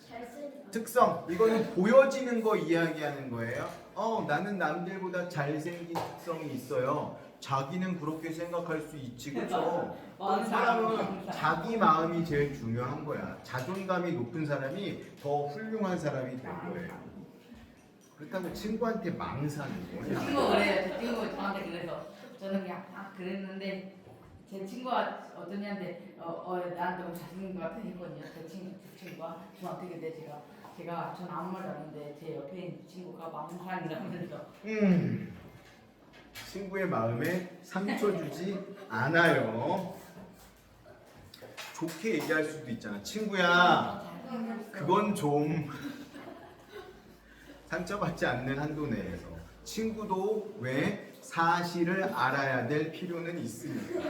잘생긴. 특성. 이거는 보여지는 거 이야기하는 거예요. 나는 남들보다 잘생긴 특성이 있어요. 자기는 그렇게 생각할 수 있지, 그렇죠? 사람은 자기 마음이 제일 중요한 거야. 자존감이 높은 사람이 더 훌륭한 사람이 될 거예요. 그렇다고 친구한테 망사는 거야. 친구 그래요. 제 친구 저한테 그래서 저는 그냥 그랬는데 제 친구가 어떤 애한테 나한테 너무 잘생긴 것 같아 했거든요. 제 친구가 저한테 근데 제가 전 아무 말도 안 했는데 제 옆에 있는 친구가 망상이라면서 친구의 마음에 상처 주지 않아요. 좋게 얘기할 수도 있잖아. 친구야, 그건 좀 상처받지 않는 한도 내에서. 친구도 왜 사실을 알아야 될 필요는 있습니다.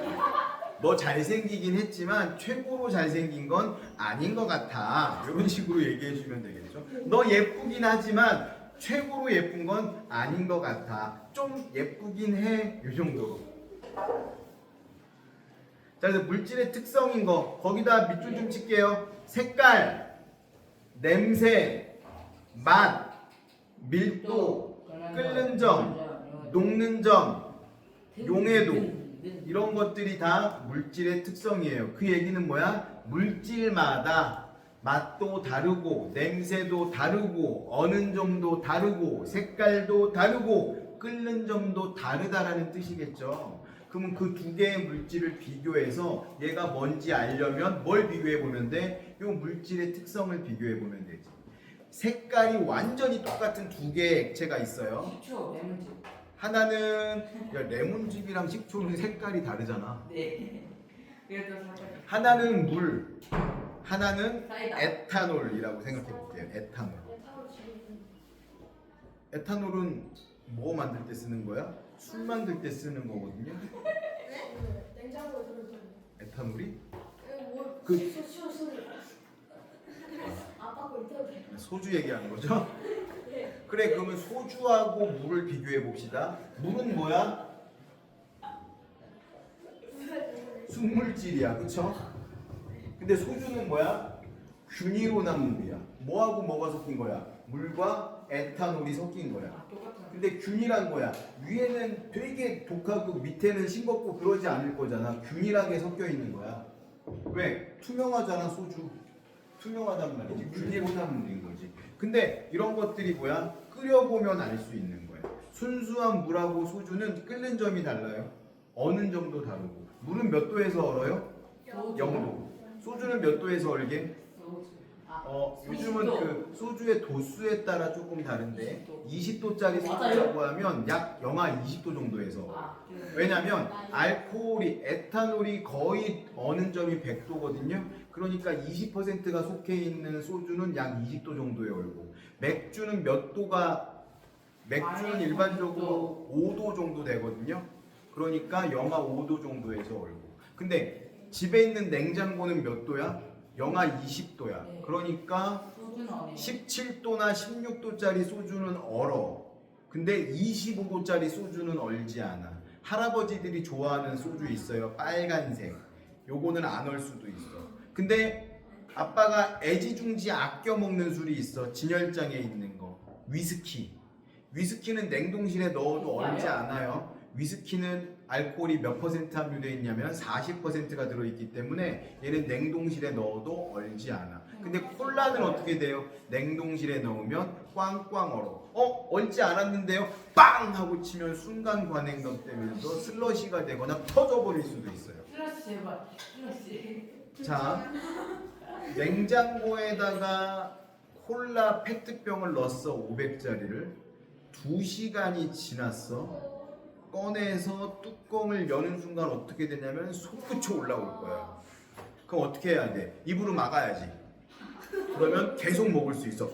너 잘생기긴 했지만 최고로 잘생긴 건 아닌 것 같아. 이런 식으로 얘기해 주면 되겠죠. 너 예쁘긴 하지만 최고로 예쁜 건 아닌 것 같아. 좀 예쁘긴 해. 이 정도로. 자, 그래서 물질의 특성인 거 거기다 밑줄 좀 칠게요. 색깔, 냄새, 맛, 밀도, 끓는 점, 녹는 점, 용해도 이런 것들이 다 물질의 특성이에요. 그 얘기는 뭐야? 물질마다 맛도 다르고 냄새도 다르고 어는 점도 다르고 색깔도 다르고 끓는 점도 다르다라는 뜻이겠죠. 그러면 그 두 개의 물질을 비교해서 얘가 뭔지 알려면 뭘 비교해 보면 돼? 이 물질의 특성을 비교해 보면 되지. 색깔이 완전히 똑같은 두 개의 액체가 있어요. 식초, 레몬즙. 하나는 야, 레몬즙이랑 식초는 색깔이 다르잖아. 네. 그래도 살짝. 하나는 물, 하나는 사이다. 에탄올이라고 생각해 볼게요. 에탄올. 에탄올은 뭐 만들 때 쓰는 거야? 술 만들 때 쓰는 거거든요. 냉장고에 들어있어요. 에탄올이? 뭐 그- 수 아빠 거 있어도 돼. 소주 얘기하는 거죠? 그래, 그러면 소주하고 물을 비교해 봅시다. 물은 뭐야? 순물질이야, 그쵸? 근데 소주는 뭐야? 균일로 난 물이야. 뭐하고 뭐가 섞인 거야? 물과 에탄올이 섞인 거야. 아, 똑같은. 근데 균일한 거야. 위에는 되게 독하고 밑에는 싱겁고 그러지 않을 거잖아. 균일하게 섞여 있는 거야. 왜? 투명하잖아, 소주. 투명하단 말이지. 균일한 물인 거지. 근데 이런 것들이 뭐야? 끓여보면 알 수 있는 거야. 순수한 물하고 소주는 끓는 점이 달라요. 어는 점도 다르고. 물은 몇 도에서 얼어요? 0도. 소주는 몇 도에서 얼게? 소주. 아, 요즘은 20도. 그 소주의 도수에 따라 조금 다른데 20도짜리 맞아요? 소주라고 하면 약 영하 20도 정도에서 아, 왜냐면 알코올이 에탄올이 거의 어는 점이 100도거든요. 그러니까 20%가 속해 있는 소주는 약 20도 정도에 얼고 맥주는 몇 도가 맥주는 일반적으로 5도 정도 되거든요. 그러니까 영하 5도 정도에서 얼고 근데 집에 있는 냉장고는 몇 도야? 영하 20도야. 네. 그러니까 소주는 어디? 17도나 16도짜리 소주는 얼어. 근데 25도짜리 소주는 얼지 않아. 할아버지들이 좋아하는 소주 있어요. 빨간색. 요거는 안 얼 수도 있어. 근데 아빠가 애지중지 아껴 먹는 술이 있어. 진열장에 있는 거. 위스키. 위스키는 냉동실에 넣어도 얼지 않아요. 위스키는 알코올이 몇 퍼센트 함유되어 있냐면 40%가 들어있기 때문에 얘는 냉동실에 넣어도 얼지 않아. 근데 콜라는 어떻게 돼요? 냉동실에 넣으면 꽝꽝 얼어. 얼지 않았는데요? 빵! 하고 치면 순간 관행력 되면서 슬러시가 되거나 터져버릴 수도 있어요. 플러스 제발. 플러스. 자, 냉장고에다가 콜라 페트병을 넣었어. 500짜리를 2시간이 지났어. 꺼내서 뚜껑을 여는 순간 어떻게 되냐면 솟구쳐 올라올 거야. 그럼 어떻게 해야 돼? 입으로 막아야지. 그러면 계속 먹을 수 있어.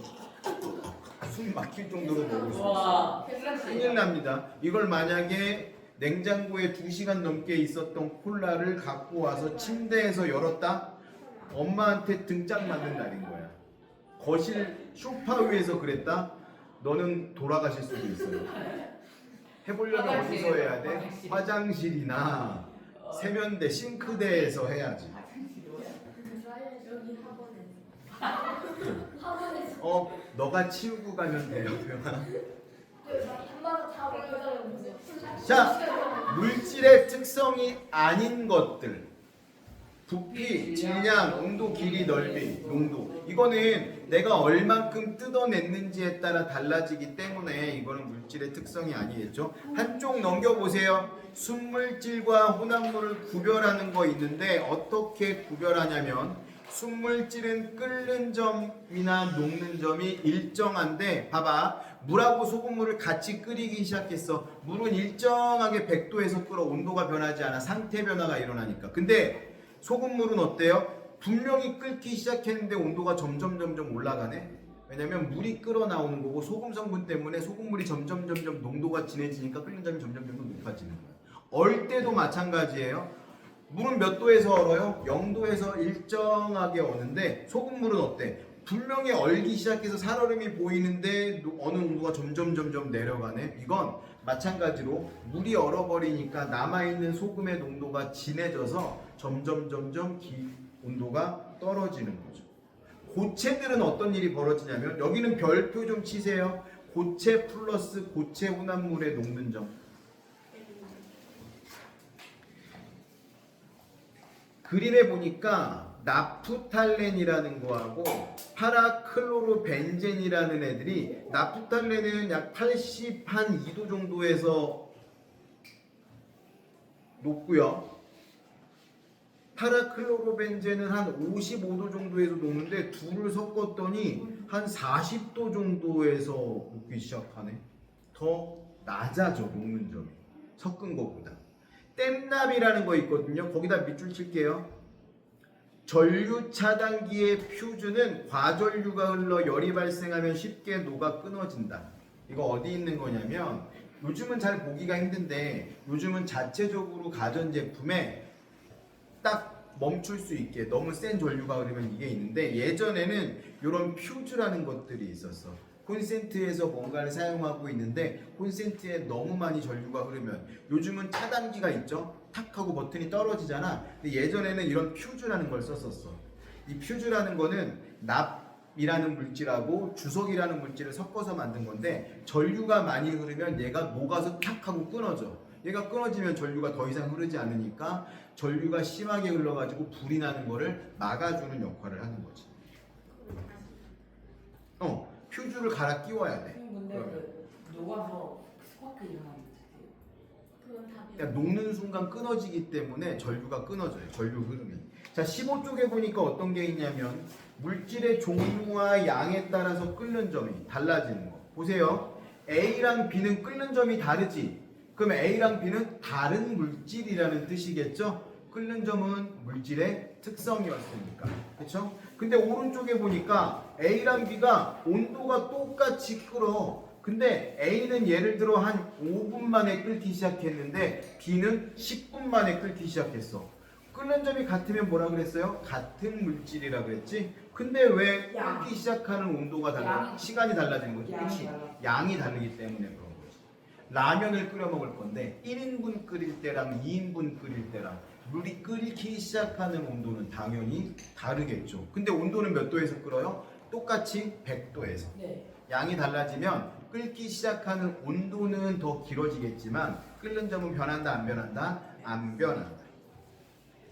숨 막힐 정도로 먹을 수 있어. 와, 플러스. 큰일 납니다. 이걸 만약에 냉장고에 2시간 넘게 있었던 콜라를 갖고 와서 침대에서 열었다? 엄마한테 등짝 맞는 날인 거야. 거실 소파 위에서 그랬다? 너는 돌아가실 수도 있어요. 해보려면 어디서 해야 돼? 화장실이나 세면대, 싱크대에서 해야지. 여기 학원에서 너가 치우고 가면 돼요, 병아. 엄마가 다 먹어요. 자, 물질의 특성이 아닌 것들. 부피, 질량, 온도, 길이, 넓이, 농도. 이거는 내가 얼만큼 뜯어냈는지에 따라 달라지기 때문에 이거는 물질의 특성이 아니겠죠. 한쪽 넘겨보세요. 순물질과 혼합물을 구별하는 거 있는데 어떻게 구별하냐면 순물질은 끓는 점이나 녹는 점이 일정한데 봐봐. 물하고 소금물을 같이 끓이기 시작했어. 물은 일정하게 100도에서 끓어. 온도가 변하지 않아. 상태 변화가 일어나니까. 근데 소금물은 어때요? 분명히 끓기 시작했는데 온도가 점점 올라가네. 왜냐면 물이 끓어 나오는 거고 소금 성분 때문에 소금물이 점점 농도가 진해지니까 끓는 점이 점점 높아지는 거예요. 얼 때도 마찬가지예요. 물은 몇 도에서 얼어요? 0도에서 일정하게 어는데 소금물은 어때? 분명히 얼기 시작해서 살얼음이 보이는데 어느 온도가 점점 내려가네. 이건 마찬가지로 물이 얼어버리니까 남아있는 소금의 농도가 진해져서 점점 온도가 떨어지는 거죠. 고체들은 어떤 일이 벌어지냐면 여기는 별표 좀 치세요. 고체 플러스 고체 혼합물의 녹는 점. 그림에 보니까 나프탈렌이라는 거하고 파라클로로벤젠이라는 애들이 나프탈렌은 약 82도 정도에서 높고요. 파라클로로벤젠은 한 55도 정도에서 녹는데 둘을 섞었더니 한 40도 정도에서 녹기 시작하네. 더 낮아져 녹는 점이 섞은 것보다. 댐납이라는 거 있거든요. 거기다 밑줄 칠게요. 전류 차단기의 퓨즈는 과전류가 흘러 열이 발생하면 쉽게 녹아 끊어진다. 이거 어디 있는 거냐면 요즘은 잘 보기가 힘든데 요즘은 자체적으로 가전제품에 딱 멈출 수 있게 너무 센 전류가 흐르면 이게 있는데 예전에는 이런 퓨즈라는 것들이 있었어. 콘센트에서 뭔가를 사용하고 있는데 콘센트에 너무 많이 전류가 흐르면 요즘은 차단기가 있죠. 탁 하고 버튼이 떨어지잖아. 근데 예전에는 이런 퓨즈라는 걸 썼었어. 이 퓨즈라는 거는 납이라는 물질하고 주석이라는 물질을 섞어서 만든 건데 전류가 많이 흐르면 얘가 녹아서 탁 하고 끊어져. 얘가 끊어지면 전류가 더 이상 흐르지 않으니까 전류가 심하게 흘러가지고 불이 나는 거를 막아주는 역할을 하는 거지. 퓨즈를 갈아 끼워야 돼. 근데 그 녹아서 스파크 일어나는 그건 답이 그러니까 녹는 순간 끊어지기 때문에 전류가 끊어져요. 전류 흐름이. 자, 15쪽에 보니까 어떤 게 있냐면 물질의 종류와 양에 따라서 끓는 점이 달라지는 거. 보세요. A랑 B는 끓는 점이 다르지. 그럼 A랑 B는 다른 물질이라는 뜻이겠죠? 끓는 점은 물질의 특성이었으니까. 그렇죠? 근데 오른쪽에 보니까 A랑 B가 온도가 똑같이 끓어. 근데 A는 예를 들어 한 5분 만에 끓기 시작했는데 B는 10분 만에 끓기 시작했어. 끓는 점이 같으면 뭐라 그랬어요? 같은 물질이라 그랬지? 근데 왜 끓기 시작하는 온도가 달라? 시간이 달라지는 거지. 그렇지? 양이 다르기 때문에 그런 거지. 라면을 끓여 먹을 건데 1인분 끓일 때랑 2인분 끓일 때랑 물이 끓기 시작하는 온도는 당연히 다르겠죠. 근데 온도는 몇 도에서 끓어요? 똑같이 100도에서. 네. 양이 달라지면 끓기 시작하는 온도는 더 길어지겠지만 끓는 점은 변한다 안 변한다? 안 변한다.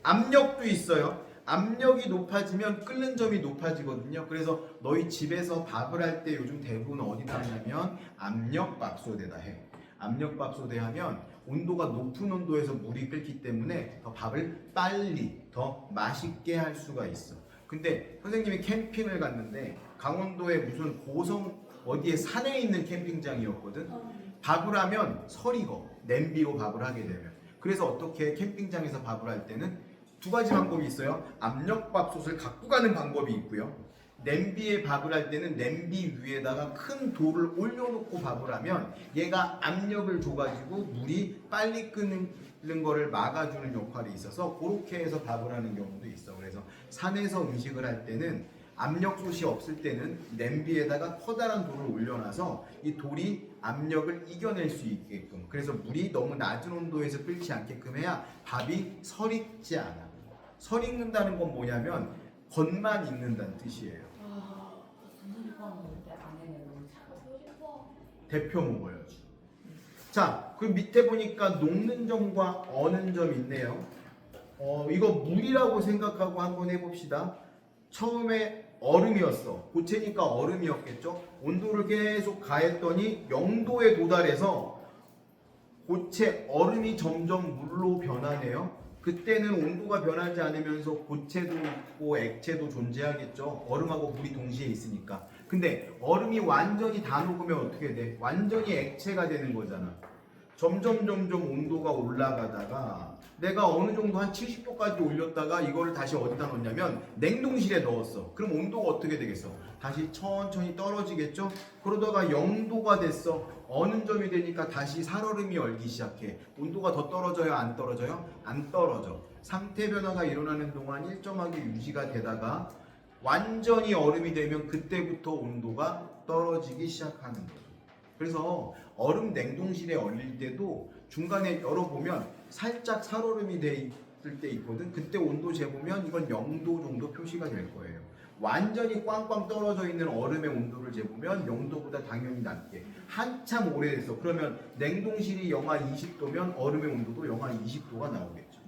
압력도 있어요. 압력이 높아지면 끓는 점이 높아지거든요. 그래서 너희 집에서 밥을 할 때 요즘 대부분 어디다 하냐면 압력밥솥에다 해. 압력밥솥에 하면 온도가 높은 온도에서 물이 끓기 때문에 더 밥을 빨리 더 맛있게 할 수가 있어. 근데 선생님이 캠핑을 갔는데 강원도에 무슨 고성 어디에 산에 있는 캠핑장이었거든. 밥을 하면 설익어. 냄비로 밥을 하게 되면. 그래서 어떻게 캠핑장에서 밥을 할 때는 두 가지 방법이 있어요. 압력밥솥을 갖고 가는 방법이 있고요. 냄비에 밥을 할 때는 냄비 위에다가 큰 돌을 올려놓고 밥을 하면 얘가 압력을 줘가지고 물이 빨리 끓는 거를 막아주는 역할이 있어서 그렇게 해서 밥을 하는 경우도 있어. 그래서 산에서 음식을 할 때는 압력솥이 없을 때는 냄비에다가 커다란 돌을 올려놔서 이 돌이 압력을 이겨낼 수 있게끔, 그래서 물이 너무 낮은 온도에서 끓지 않게끔 해야 밥이 설익지 않아. 설익는다는 건 뭐냐면 겉만 익는다는 뜻이에요. 대표 먹어야지. 자, 그 밑에 보니까 녹는 점과 어는 점 있네요. 이거 물이라고 생각하고 한번 해봅시다. 처음에 얼음이었어. 고체니까 얼음이었겠죠. 온도를 계속 가했더니 0도에 도달해서 고체 얼음이 점점 물로 변하네요. 그때는 온도가 변하지 않으면서 고체도 있고 액체도 존재하겠죠. 얼음하고 물이 동시에 있으니까. 근데 얼음이 완전히 다 녹으면 어떻게 돼? 완전히 액체가 되는 거잖아. 점점 온도가 올라가다가 내가 어느 정도 한 70도까지 올렸다가 이거를 다시 어디다 넣냐면 냉동실에 넣었어. 그럼 온도가 어떻게 되겠어? 다시 천천히 떨어지겠죠? 그러다가 0도가 됐어. 어느 점이 되니까 다시 살얼음이 얼기 시작해. 온도가 더 떨어져요? 안 떨어져요? 안 떨어져. 상태 변화가 일어나는 동안 일정하게 유지가 되다가 완전히 얼음이 되면 그때부터 온도가 떨어지기 시작하는 거죠. 그래서 얼음 냉동실에 얼릴 때도 중간에 열어보면 살짝 살얼음이 돼 있을 때 있거든. 그때 온도 재보면 이건 0도 정도 표시가 될 거예요. 완전히 꽝꽝 떨어져 있는 얼음의 온도를 재보면 0도보다 당연히 낮게. 한참 오래됐어. 그러면 냉동실이 영하 20도면 얼음의 온도도 영하 20도가 나오겠죠.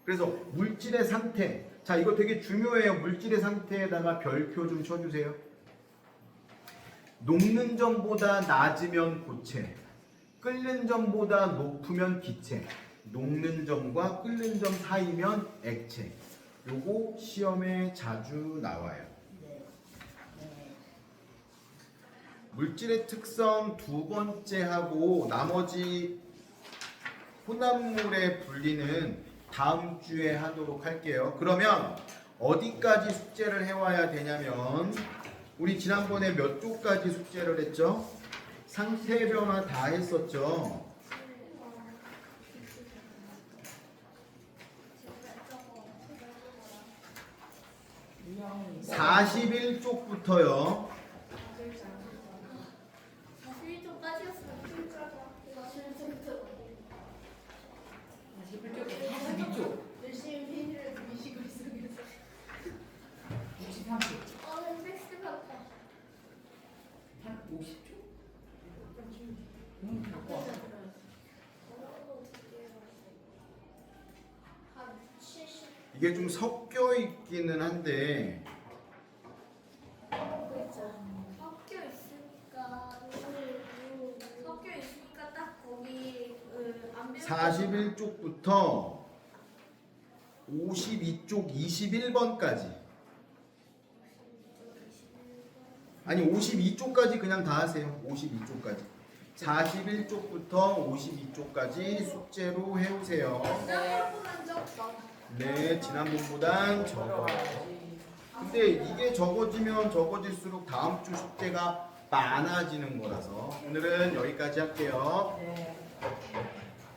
그래서 물질의 상태. 자, 이거 되게 중요해요. 물질의 상태에다가 별표 좀 쳐주세요. 녹는 점보다 낮으면 고체, 끓는 점보다 높으면 기체, 녹는 점과 끓는 점 사이면 액체. 요거 시험에 자주 나와요. 물질의 특성 두 번째 하고 나머지 혼합물의 분리는 다음 주에 하도록 할게요. 그러면 어디까지 숙제를 해와야 되냐면 우리 지난번에 몇 쪽까지 숙제를 했죠? 상태 변화 다 했었죠? 41쪽부터요. 42쪽. 열심히 페이지를 미시고 있으면서 63쪽. 한 50쪽? 갖고 와. 이게 좀 섞여 있기는 한데 딱 거기 안 배웠던 41쪽부터 52쪽 21번까지 아니 52쪽까지 그냥 다 하세요. 52쪽까지 41쪽부터 52쪽까지 숙제로 해오세요. 지난번보단 적다. 네, 지난번보단 적어요. 근데 이게 적어지면 적어질수록 다음 주 숙제가 많아지는 거라서 오늘은 여기까지 할게요. 네.